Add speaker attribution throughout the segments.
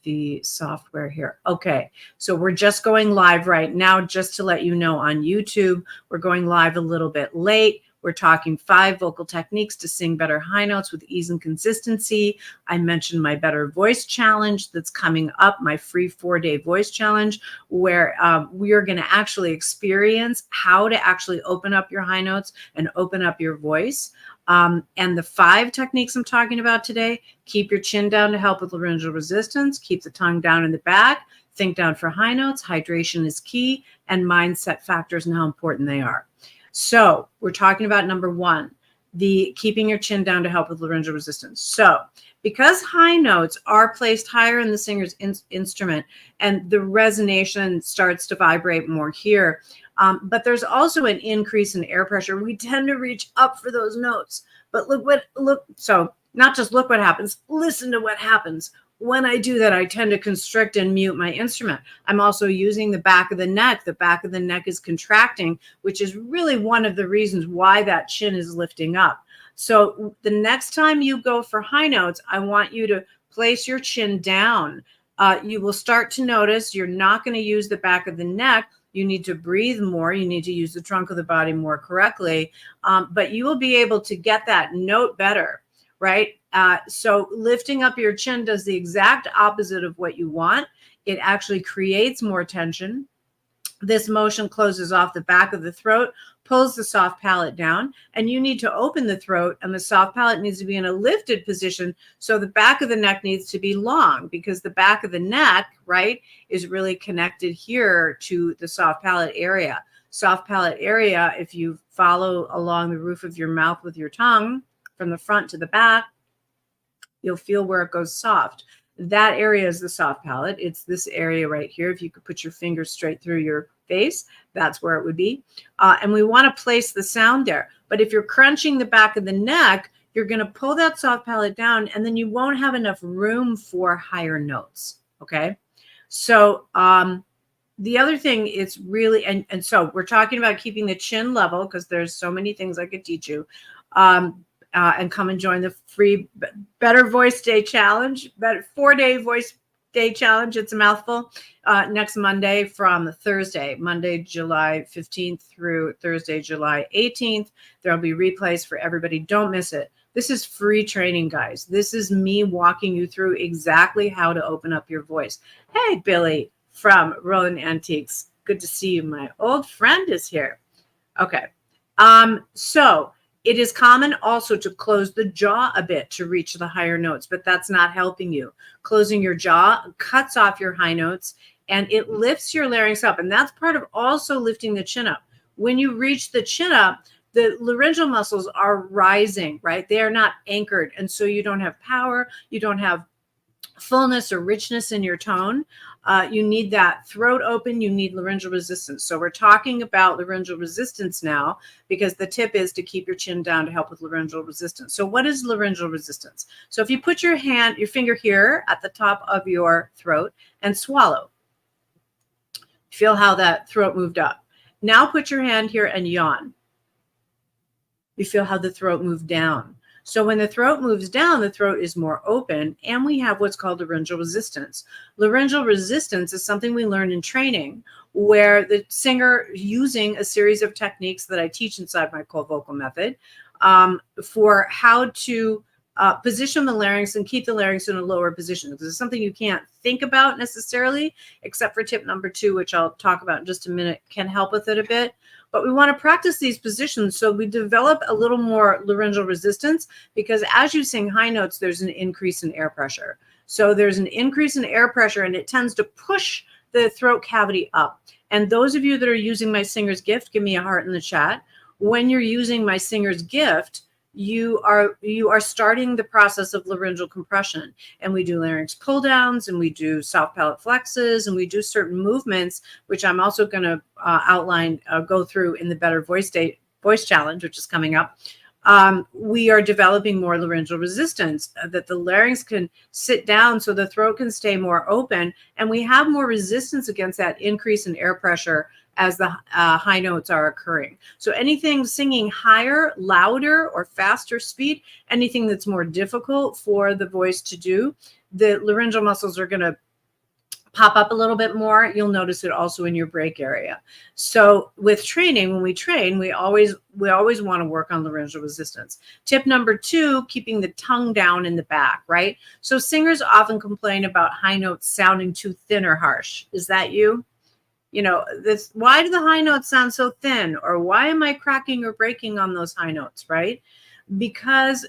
Speaker 1: the software here. Okay, so we're just going live right now, just to let you know on YouTube. We're going live a little bit late. We're talking 5 vocal techniques to sing better high notes with ease and consistency. I mentioned my Better Voice Challenge that's coming up, my free 4-day voice challenge, where we are going to actually experience how to actually open up your high notes and open up your voice. And the 5 techniques I'm talking about today: keep your chin down to help with laryngeal resistance, keep the tongue down in the back, think down for high notes, hydration is key, and mindset factors and how important they are. So we're talking about number 1, the keeping your chin down to help with laryngeal resistance. So because high notes are placed higher in the singer's instrument and the resonation starts to vibrate more here, but there's also an increase in air pressure, we tend to reach up for those notes. But so not just look what happens, listen to what happens. When I do that, I tend to constrict and mute my instrument. I'm also using the back of the neck. The back of the neck is contracting, which is really one of the reasons why that chin is lifting up. So the next time you go for high notes, I want you to place your chin down. You will start to notice you're not going to use the back of the neck. You need to breathe more. You need to use the trunk of the body more correctly. But you will be able to get that note better, right? So lifting up your chin does the exact opposite of what you want. It actually creates more tension. This motion closes off the back of the throat, pulls the soft palate down, and you need to open the throat, and the soft palate needs to be in a lifted position. So the back of the neck needs to be long, because the back of the neck, right, is really connected here to the soft palate area. Soft palate area, if you follow along the roof of your mouth with your tongue from the front to the back, you'll feel where it goes soft. That area is the soft palate. It's this area right here. If you could put your fingers straight through your face, that's where it would be. And we want to place the sound there. But if you're crunching the back of the neck, you're going to pull that soft palate down, and then you won't have enough room for higher notes. Okay. So the other thing is really, and so we're talking about keeping the chin level, because there's so many things I could teach you. And come and join the free Better Voice Day Challenge, 4-day Voice Day Challenge. It's a mouthful. Next Monday from Thursday, Monday, July 15th through Thursday, July 18th. There'll be replays for everybody. Don't miss it. This is free training, guys. This is me walking you through exactly how to open up your voice. Hey, Billy from Roland Antiques. Good to see you. My old friend is here. Okay. So it is common also to close the jaw a bit to reach the higher notes, but that's not helping you. Closing your jaw cuts off your high notes, and it lifts your larynx up. And that's part of also lifting the chin up. When you reach the chin up, the laryngeal muscles are rising, right? They are not anchored. And so you don't have power. You don't have fullness or richness in your tone. You need that throat open. You need laryngeal resistance. So we're talking about laryngeal resistance now, because the tip is to keep your chin down to help with laryngeal resistance. So what is laryngeal resistance? So if you put your finger here at the top of your throat and swallow, feel how that throat moved up. Now put your hand here and yawn. You feel how the throat moved down. So when the throat moves down, the throat is more open, and we have what's called laryngeal resistance. Laryngeal resistance is something we learn in training, where the singer, using a series of techniques that I teach inside my Cole vocal method, for how to position the larynx and keep the larynx in a lower position. This is something you can't think about necessarily, except for tip number 2, which I'll talk about in just a minute, can help with it a bit. But we want to practice these positions so we develop a little more laryngeal resistance, because as you sing high notes, there's an increase in air pressure. So there's an increase in air pressure, and it tends to push the throat cavity up. And those of you that are using my Singer's Gift, give me a heart in the chat. When you're using my Singer's Gift, you are starting the process of laryngeal compression, and we do larynx pull downs, and we do soft palate flexes, and we do certain movements, which I'm also going to go through in the Better Voice Day Voice Challenge, which is coming up. We are developing more laryngeal resistance, that the larynx can sit down so the throat can stay more open, and we have more resistance against that increase in air pressure as the high notes are occurring. So anything singing higher, louder, or faster speed, anything that's more difficult for the voice to do, the laryngeal muscles are going to pop up a little bit more. You'll notice it also in your break area. So with training, when we train, we always want to work on laryngeal resistance. Tip number 2, keeping the tongue down in the back, right? So singers often complain about high notes sounding too thin or harsh. Is that you? You know, this, why do the high notes sound so thin? Or why am I cracking or breaking on those high notes, right? Because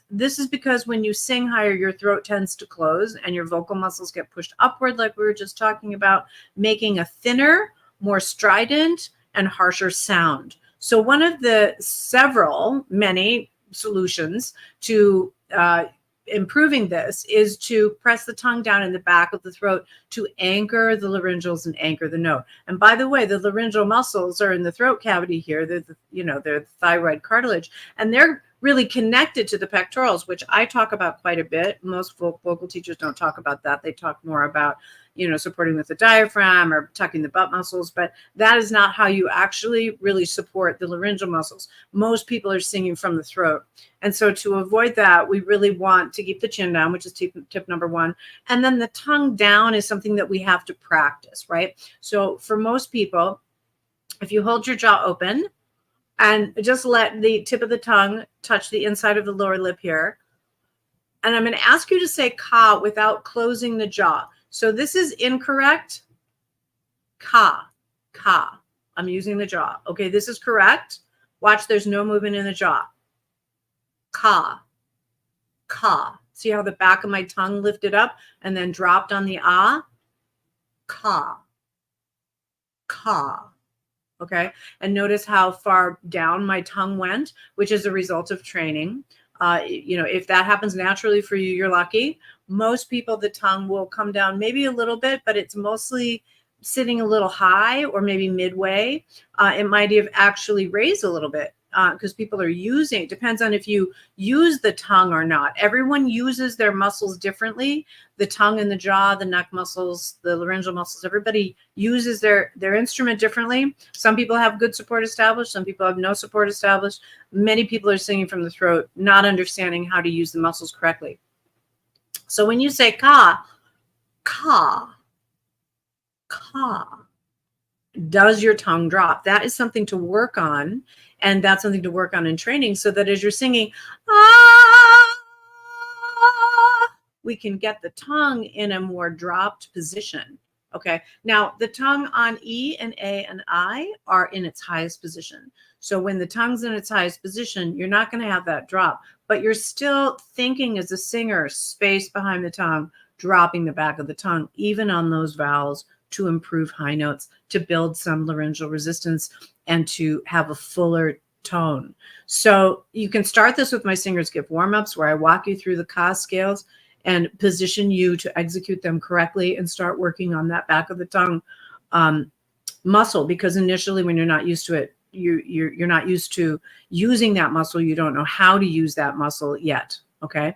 Speaker 1: when you sing higher, your throat tends to close and your vocal muscles get pushed upward, like we were just talking about, making a thinner, more strident, and harsher sound. So one of the many solutions to improving this is to press the tongue down in the back of the throat to anchor the laryngeals and anchor the note. And by the way, the laryngeal muscles are in the throat cavity here. They're the thyroid cartilage, and they're really connected to the pectorals, which I talk about quite a bit. Most vocal teachers don't talk about that. They talk more about, supporting with the diaphragm or tucking the butt muscles, but that is not how you actually really support the laryngeal muscles. Most people are singing from the throat. And so to avoid that, we really want to keep the chin down, which is tip number 1. And then the tongue down is something that we have to practice, right? So for most people, if you hold your jaw open, and just let the tip of the tongue touch the inside of the lower lip here. And I'm going to ask you to say ka without closing the jaw. So this is incorrect. Ka, ka. I'm using the jaw. Okay, this is correct. Watch, there's no movement in the jaw. Ka, ka. See how the back of my tongue lifted up and then dropped on the ah? Ka, ka. Okay, and notice how far down my tongue went, which is a result of training. If that happens naturally for you, you're lucky. Most people, the tongue will come down maybe a little bit, but it's mostly sitting a little high or maybe midway. It might have actually raised a little bit because people are using, it depends on if you use the tongue or not. Everyone uses their muscles differently. The tongue and the jaw, the neck muscles, the laryngeal muscles, everybody uses their instrument differently. Some people have good support established. Some people have no support established. Many people are singing from the throat, not understanding how to use the muscles correctly. So when you say ka, ka, ka, does your tongue drop? That is something to work on. And that's something to work on in training so that as you're singing, we can get the tongue in a more dropped position. Okay. Now the tongue on E and A and I are in its highest position. So when the tongue's in its highest position, you're not going to have that drop, but you're still thinking as a singer, space behind the tongue, dropping the back of the tongue, even on those vowels, to improve high notes, to build some laryngeal resistance, and to have a fuller tone. So you can start this with my Singers Gift warm-ups where I walk you through the ka scales and position you to execute them correctly and start working on that back of the tongue muscle, because initially when you're not used to it, you're not used to using that muscle. You don't know how to use that muscle yet, okay?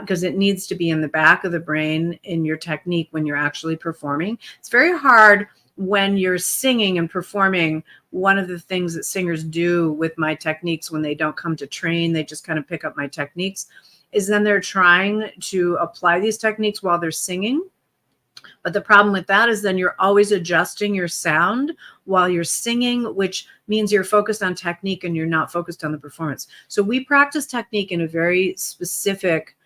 Speaker 1: Because it needs to be in the back of the brain in your technique when you're actually performing. It's very hard when you're singing and performing. One of the things that singers do with my techniques when they don't come to train, they just kind of pick up my techniques, is then they're trying to apply these techniques while they're singing. But the problem with that is then you're always adjusting your sound while you're singing, which means you're focused on technique and you're not focused on the performance. So we practice technique in a very specific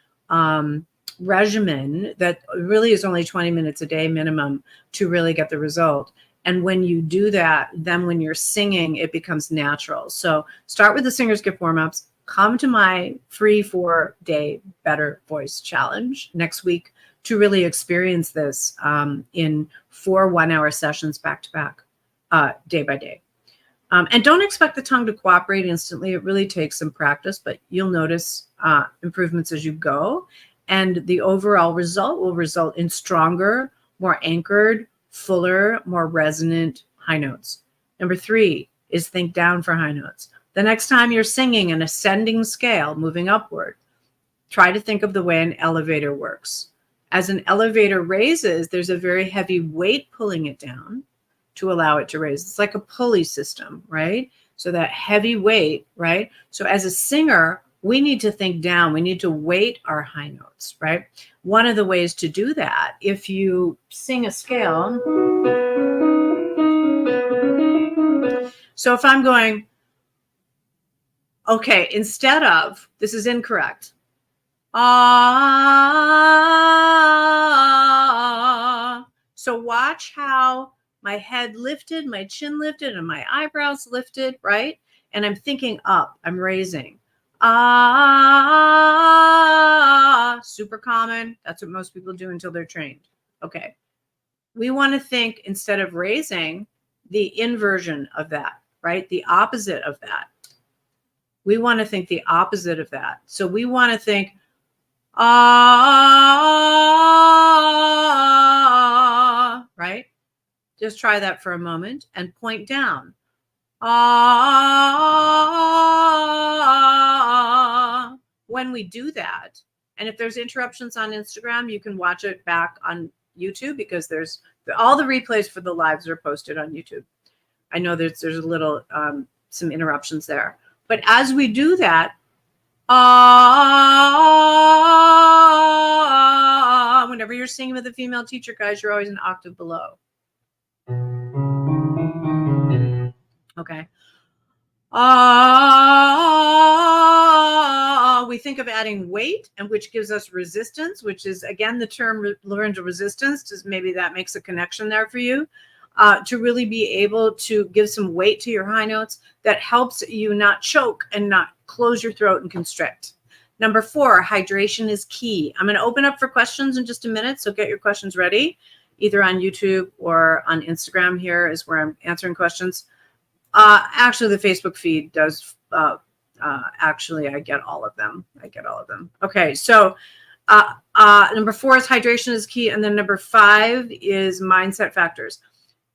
Speaker 1: regimen that really is only 20 minutes a day minimum to really get the result. And when you do that, then when you're singing, it becomes natural. So start with the Singers Gift warm-ups. Come to my free 4-day Better Voice Challenge next week to really experience this in 4 one-hour sessions back to back, day by day. And don't expect the tongue to cooperate instantly. It really takes some practice, but you'll notice improvements as you go. And the overall result will result in stronger, more anchored, fuller, more resonant high notes. Number 3 is think down for high notes. The next time you're singing an ascending scale, moving upward, try to think of the way an elevator works. As an elevator raises, there's a very heavy weight pulling it down to allow it to raise. It's like a pulley system, right? So that heavy weight, right? So as a singer, we need to think down. We need to weight our high notes, right? One of the ways to do that, if you sing a scale, so if I'm going, okay, instead of, this is incorrect, ah, so watch how my head lifted, my chin lifted, and my eyebrows lifted, right? And I'm thinking up, I'm raising. Ah, super common. That's what most people do until they're trained. Okay. We want to think, instead of raising, the inversion of that, right? The opposite of that. We want to think the opposite of that. So we want to think, ah, right? Just try that for a moment and point down. Ah. When we do that, and if there's interruptions on Instagram, you can watch it back on YouTube, because there's all the replays for the lives are posted on YouTube. I know there's a little some interruptions there, but as we do that, whenever you're singing with a female teacher, guys, you're always an octave below. Okay. We think of adding weight, and which gives us resistance, which is, again, the term laryngeal resistance. Just maybe that makes a connection there for you, to really be able to give some weight to your high notes that helps you not choke and not close your throat and constrict. Number 4, hydration is key. I'm going to open up for questions in just a minute, so get your questions ready, either on YouTube or on Instagram. Here is where I'm answering questions. Actually, the Facebook feed does. Actually, I get all of them. Okay, so number 4 is hydration is key, and then number 5 is mindset factors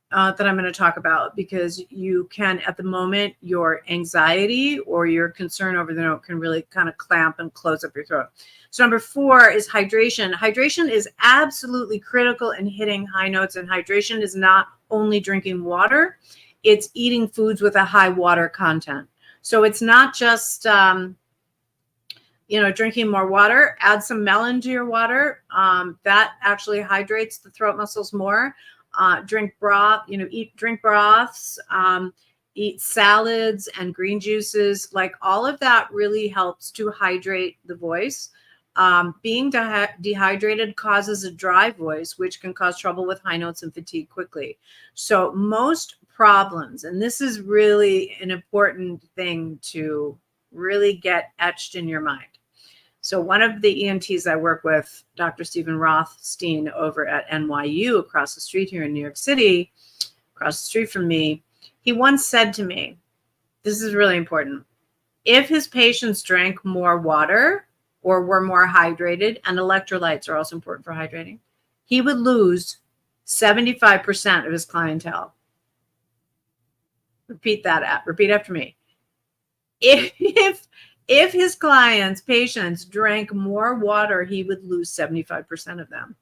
Speaker 1: that I'm going to talk about, because you can, at the moment, your anxiety or your concern over the note can really kind of clamp and close up your throat. So number 4 is hydration. Hydration is absolutely critical in hitting high notes, and hydration is not only drinking water. It's eating foods with a high water content. So it's not just, drinking more water. Add some melon to your water. That actually hydrates the throat muscles more. Drink broth, drink broths, eat salads and green juices. Like, all of that really helps to hydrate the voice. Being dehydrated causes a dry voice, which can cause trouble with high notes and fatigue quickly. So most problems, and this is really an important thing to really get etched in your mind. So one of the ENTs I work with, Dr. Stephen Rothstein over at NYU, across the street here in New York City, across the street from me, he once said to me, this is really important, if his patients drank more water or were more hydrated, and electrolytes are also important for hydrating, he would lose 75% of his clientele. Repeat after me. If his patients drank more water, he would lose 75% of them.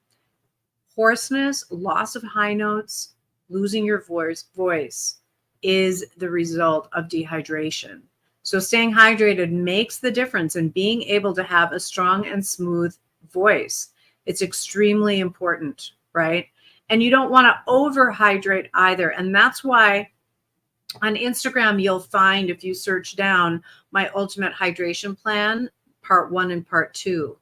Speaker 1: Hoarseness, loss of high notes, losing your voice is the result of dehydration. So staying hydrated makes the difference in being able to have a strong and smooth voice. It's extremely important, right? And you don't want to overhydrate either. And that's why on Instagram, you'll find, if you search down, my ultimate hydration plan, part 1 and part 2.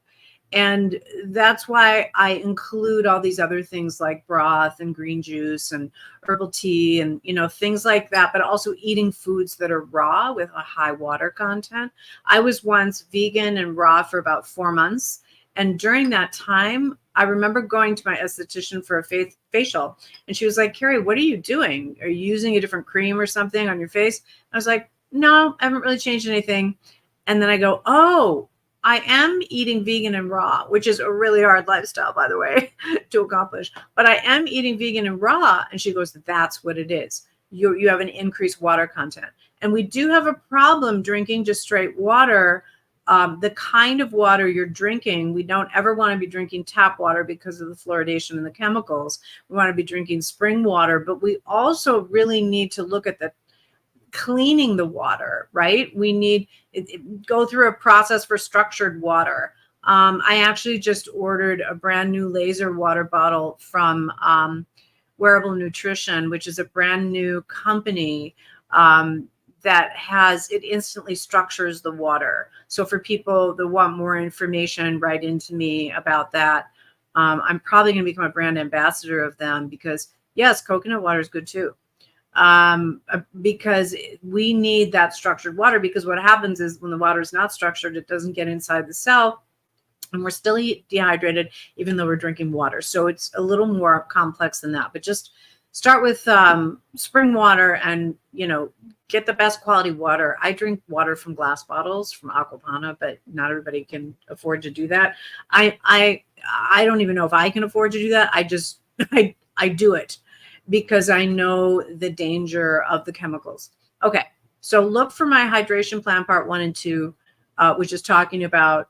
Speaker 1: And that's why I include all these other things like broth and green juice and herbal tea and, things like that, but also eating foods that are raw with a high water content. I was once vegan and raw for about 4 months. And during that time, I remember going to my esthetician for a facial, and she was like, Cari, what are you doing? Are you using a different cream or something on your face? I was like, no, I haven't really changed anything. And then I go, oh, I am eating vegan and raw, which is a really hard lifestyle, by the way, to accomplish. But I am eating vegan and raw. And she goes, that's what it is. You have an increased water content. And we do have a problem drinking just straight water. The kind of water you're drinking, we don't ever want to be drinking tap water because of the fluoridation and the chemicals. We want to be drinking spring water, but we also really need to look at the cleaning the water, right? We need go through a process for structured water. I actually just ordered a brand new laser water bottle from Wearable Nutrition, which is a brand new company that it instantly structures the water. So for people that want more information, write into me about that. I'm probably going to become a brand ambassador of them because yes, coconut water is good too. Because we need that structured water, because what happens is when the water is not structured, it doesn't get inside the cell and we're still dehydrated even though we're drinking water. So it's a little more complex than that, but just start with spring water and, get the best quality water. I drink water from glass bottles from Aquapana, but not everybody can afford to do that. I don't even know if I can afford to do that. I do it because I know the danger of the chemicals. Okay, so look for my hydration plan part 1 and 2, which is talking about,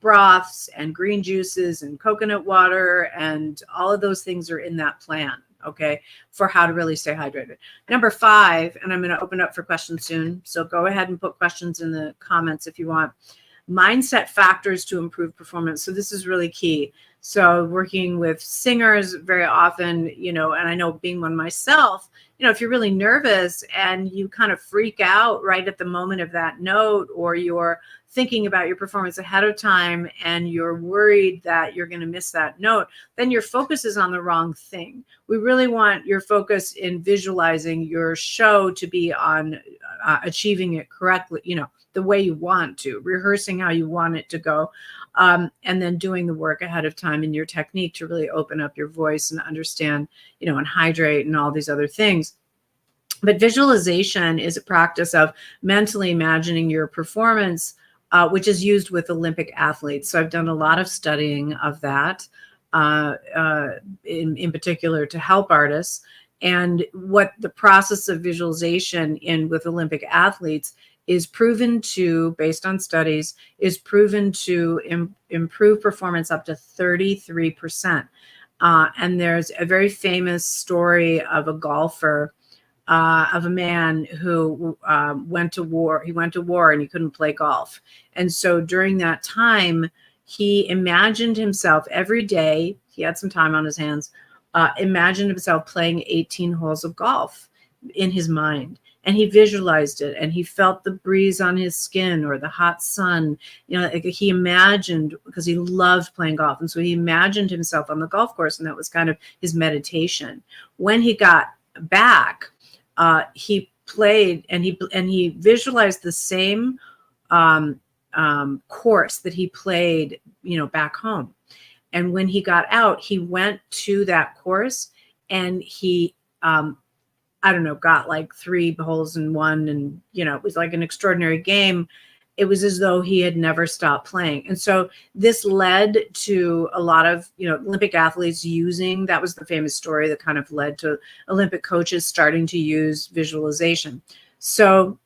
Speaker 1: broths and green juices and coconut water, and all of those things are in that plan, okay, for how to really stay hydrated. Number 5, and I'm going to open up for questions soon, so go ahead and put questions in the comments if you want. Mindset factors to improve performance. So this is really key. So working with singers very often, and I know being one myself, if you're really nervous and you kind of freak out right at the moment of that note, or you're thinking about your performance ahead of time and you're worried that you're going to miss that note, then your focus is on the wrong thing. We really want your focus in visualizing your show to be on achieving it correctly, the way you want to, rehearsing how you want it to go, and then doing the work ahead of time in your technique to really open up your voice and understand, and hydrate and all these other things. But visualization is a practice of mentally imagining your performance, which is used with Olympic athletes. So I've done a lot of studying of that, in particular to help artists. And what the process of visualization with Olympic athletes is proven to, based on studies, is proven to improve performance up to 33%. And there's a very famous story of a golfer, of a man who went to war. He went to war and he couldn't play golf. And so during that time, he imagined himself every day, he had some time on his hands, imagined himself playing 18 holes of golf in his mind. And he visualized it, and he felt the breeze on his skin or the hot sun. He imagined, because he loved playing golf. And so he imagined himself on the golf course, and that was kind of his meditation. When he got back, he played and he visualized the same course that he played, back home. And when he got out, he went to that course and he, got like 3 holes in one. And, it was like an extraordinary game. It was as though he had never stopped playing. And so this led to a lot of, Olympic athletes using, that was the famous story that kind of led to Olympic coaches starting to use visualization. So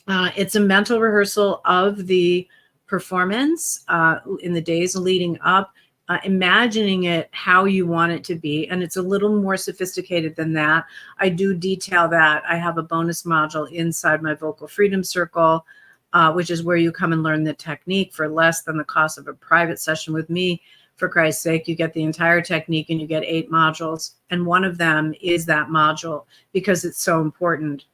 Speaker 1: it's a mental rehearsal of the performance in the days leading up, imagining it how you want it to be. And it's a little more sophisticated than that. I do detail that. I have a bonus module inside my Vocal Freedom Circle, which is where you come and learn the technique for less than the cost of a private session with me. For Christ's sake, you get the entire technique and you get 8 modules. And one of them is that module because it's so important.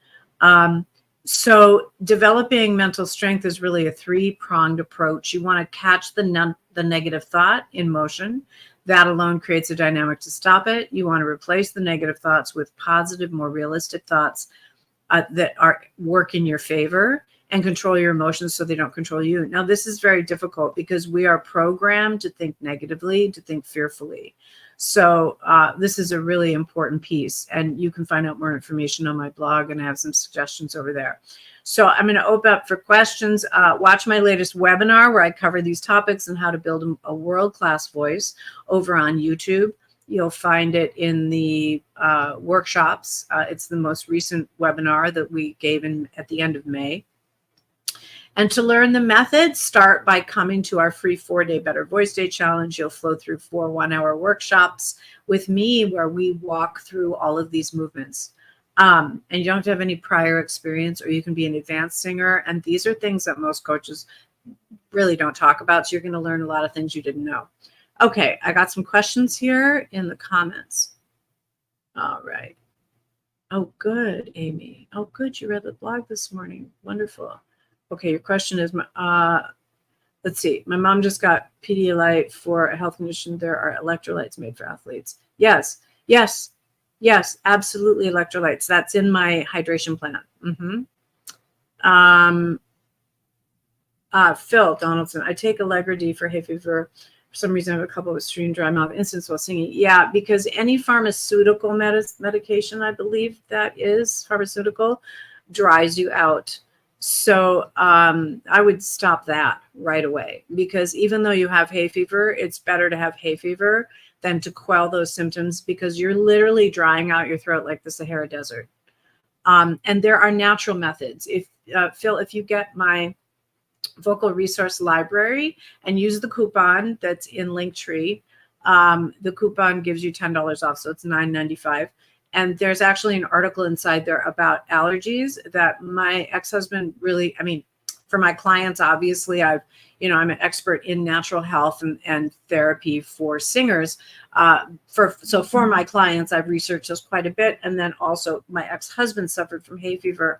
Speaker 1: So developing mental strength is really a 3-pronged approach. You want to catch the negative thought in motion. That alone creates a dynamic to stop it. You want to replace the negative thoughts with positive, more realistic thoughts that work in your favor, and control your emotions so they don't control you. Now, this is very difficult because we are programmed to think negatively, to think fearfully. So this is a really important piece, and you can find out more information on my blog, and I have some suggestions over there. So I'm going to open up for questions. Watch my latest webinar where I cover these topics and how to build a world-class voice over on YouTube. You'll find it in the workshops. It's the most recent webinar that we gave at the end of May. And to learn the method, start by coming to our free 4-day Better Voice Day challenge. You'll flow through 4 one-hour workshops with me where we walk through all of these movements. And you don't have to have any prior experience, or you can be an advanced singer. And these are things that most coaches really don't talk about. So you're going to learn a lot of things you didn't know. Okay, I got some questions here in the comments. All right. Oh, good, Amy. Oh, good. You read the blog this morning. Wonderful. Okay, your question is, let's see. My mom just got Pedialyte for a health condition. There are electrolytes made for athletes. Yes, yes, yes, absolutely electrolytes. That's in my hydration plan. Phil Donaldson, I take Allegra D for hay fever. For some reason, I have a couple of extreme dry mouth incidents while singing. Yeah, because any pharmaceutical medication, I believe that is pharmaceutical, dries you out. So I would stop that right away, because even though you have hay fever, it's better to have hay fever than to quell those symptoms, because you're literally drying out your throat like the Sahara Desert. And there are natural methods. If Phil, if you get my vocal resource library and use the coupon that's in Linktree, the coupon gives you $10 off, so it's $9.95. And there's actually an article inside there about allergies that my ex-husband really, I mean, for my clients, obviously, I'm an expert in natural health and therapy for singers. So for my clients, I've researched this quite a bit. And then also my ex-husband suffered from hay fever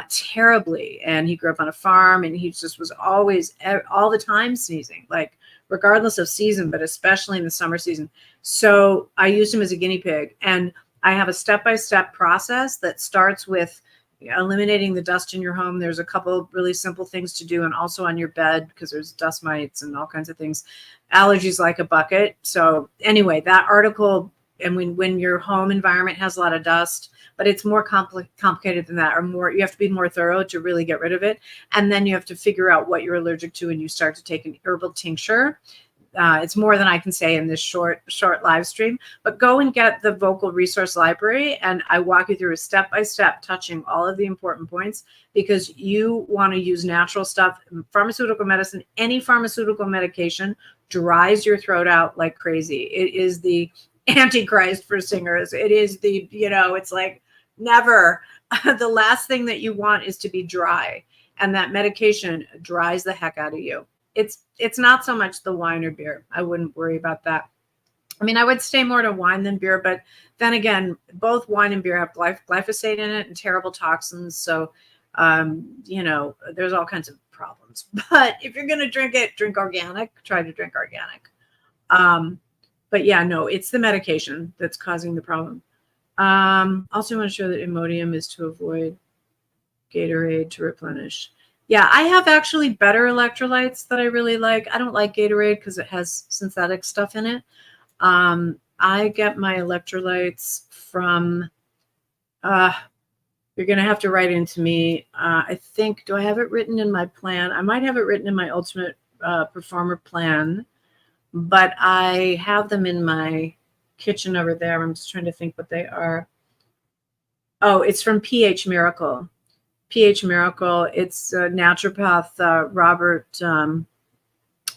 Speaker 1: terribly. And he grew up on a farm, and he just was always, all the time sneezing, like regardless of season, but especially in the summer season. So I used him as a guinea pig. And I have a step-by-step process that starts with eliminating the dust in your home. There's a couple of really simple things to do, and also on your bed, because there's dust mites and all kinds of things. Allergies like a bucket. So anyway, that article, and when your home environment has a lot of dust, but it's more complicated than that, or more, you have to be more thorough to really get rid of it. And then you have to figure out what you're allergic to, and you start to take an herbal tincture. It's more than I can say in this short live stream, but go and get the vocal resource library, and I walk you through a step-by-step, touching all of the important points, because you want to use natural stuff. Pharmaceutical medicine, any pharmaceutical medication dries your throat out like crazy. It is the antichrist for singers. It is the, it's like never. The last thing that you want is to be dry, and that medication dries the heck out of you. It's not so much the wine or beer. I wouldn't worry about that. I mean, I would stay more to wine than beer, but then again, both wine and beer have glyphosate in it and terrible toxins. So, there's all kinds of problems. But if you're going to drink it, drink organic. Try to drink organic. But yeah, no, it's the medication that's causing the problem. Also want to show that Imodium is to avoid Gatorade to replenish. Yeah, I have actually better electrolytes that I really like. I don't like Gatorade because it has synthetic stuff in it. I get my electrolytes from, you're going to have to write into me. I think, do I have it written in my plan? I might have it written in my Ultimate Performer plan, but I have them in my kitchen over there. I'm just trying to think what they are. Oh, it's from pH Miracle. pH Miracle. It's naturopath Robert,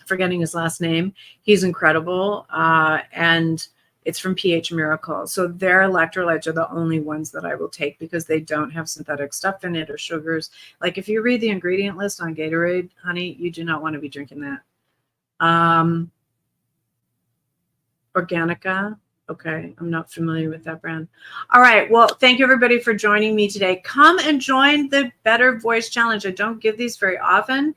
Speaker 1: forgetting his last name. He's incredible. And it's from pH Miracle. So their electrolytes are the only ones that I will take because they don't have synthetic stuff in it or sugars. Like if you read the ingredient list on Gatorade, honey, you do not want to be drinking that. Organica. Okay, I'm not familiar with that brand. All right, well, thank you everybody for joining me today. Come and join the Better Voice Challenge. I don't give these very often.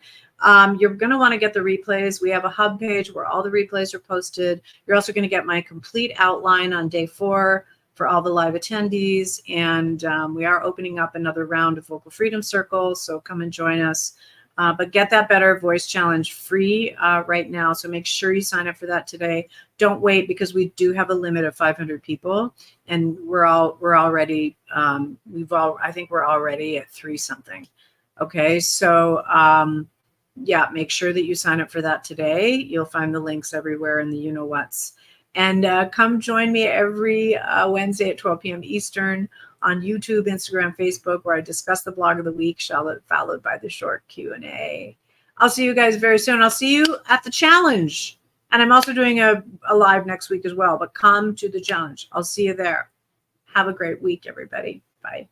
Speaker 1: You're going to want to get the replays. We have a hub page where all the replays are posted. You're also going to get my complete outline on day 4 for all the live attendees. And we are opening up another round of Vocal Freedom Circles, so come and join us. But get that Better Voice Challenge free right now. So make sure you sign up for that today. Don't wait, because we do have a limit of 500 people, and we're already I think we're already at 3 something. Okay, so yeah, make sure that you sign up for that today. You'll find the links everywhere in the you know whats. And come join me every Wednesday at 12 p.m. Eastern on YouTube, Instagram, Facebook, where I discuss the blog of the week, followed by the short Q&A. I'll see you guys very soon. I'll see you at the challenge. And I'm also doing a live next week as well, but come to the challenge. I'll see you there. Have a great week, everybody. Bye.